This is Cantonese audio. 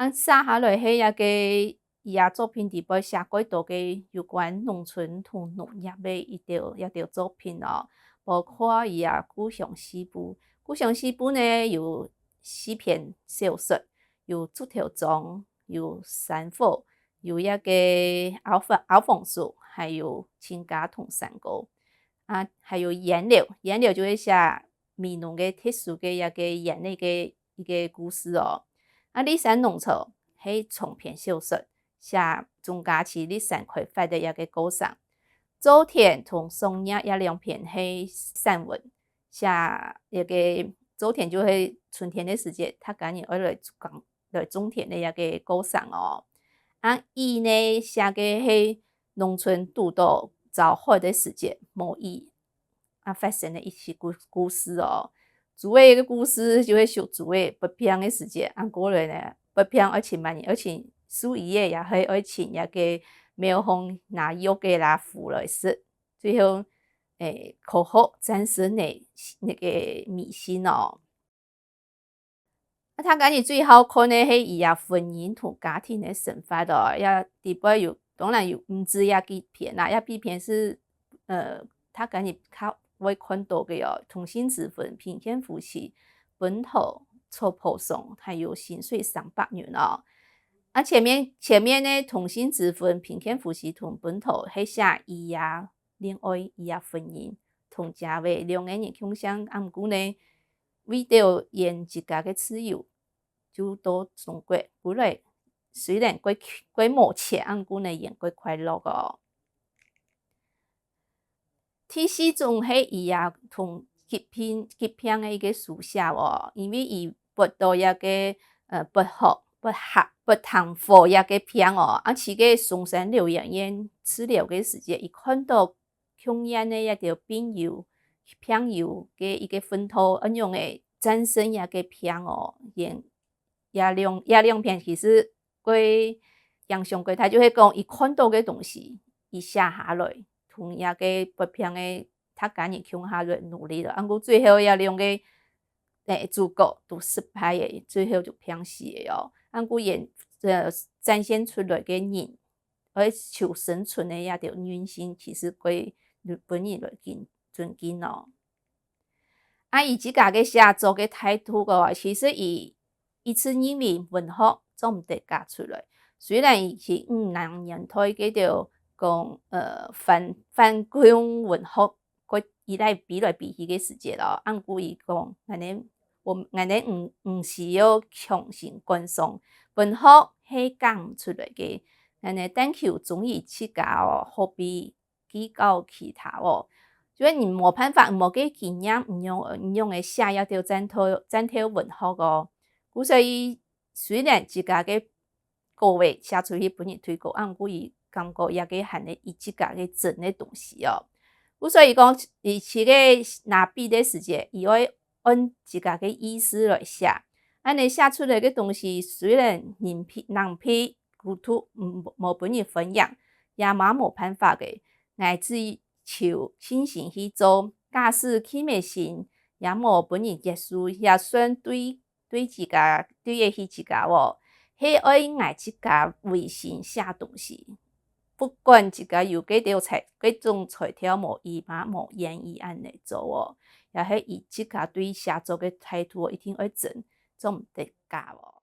写下来迄个伊作品伫尾写过多个有关农村同农业的一条作品哦，包括伊故乡西部。故乡西部呢有4篇小说，有竹条庄，有山火，有个敖枫树，还有亲家同山歌。还有颜料，颜料就是写闽南的特殊的颜料的一个故事哦。立山农场是长篇小说，写钟家期立山开发的一个过程。周田同松叶也2篇是散文，写一个周田就是春天的时节，他今年要来种田的一个过程哦。伊呢写的是农村拄到遭害的时节，无意发生的一些故事哦。主要的故事就是说主要不平的时节，过来呢不平要请万年，而且属伊的也是要请个庙方拿药给他服来食，最后克服战胜的那个迷信哦。他今日最好看的是伊婚姻同家庭的生活哦，也底部有当然有毋止几篇啦，几篇是他今日较会看到的哦，同心之分、贫贱夫妻、本土、臭婆送，还有薪水300元哦。前面呢，同心之分、贫贱夫妻同本土是写伊恋爱伊婚姻同家为2个人共享，毋过呢，为着因自家的自由，就到中国。本来虽然过无钱，毋过呢，因过快乐哦。第4种是伊同极品的一个书写哦，因为伊拔到个不通火个片哦，饲个嵩山疗养院治疗的时节，伊看到穷人的条朋友的一个奋斗，安样的战胜个片哦，也2篇其实过影响过他，就是讲伊看到的东西，伊写下来。同个不平的他今日穷下来努力了，过最后2个主角都失败的，最后就平死的哦。过因展现出来的人，而求生存的条韧性，其实归日本人来尊敬哦。伊自家个写作的态度哦，其实伊是认为文学做毋得教出来，虽然伊是50年代个条。讲反共文学，伊来比来比去个时节咯。过伊讲，安尼毋需要强行灌输，文学是讲毋出来个。但求忠于自家哦，何必计较其他哦？所以你无办法，无个经验，毋用个写一条整套文学哦。所以虽然自家个歌话写出去本人推广，过伊。感觉也个含咧伊自家个真诶东西哦。所以讲，伊饲个拿笔的时节，伊会按自家个意思来写。安尼写出来个东西，虽然人批糊涂，无本人分享，也无办法个。乃至求亲情去做，假使起袂成，也无本人结束，也算对自家对得起自家哦。是爱爱自家为心写东西。不管自家有几种材料无伊嘛无愿意安尼做哦，也是伊自家对写作的态度一定要真，做毋得假哦。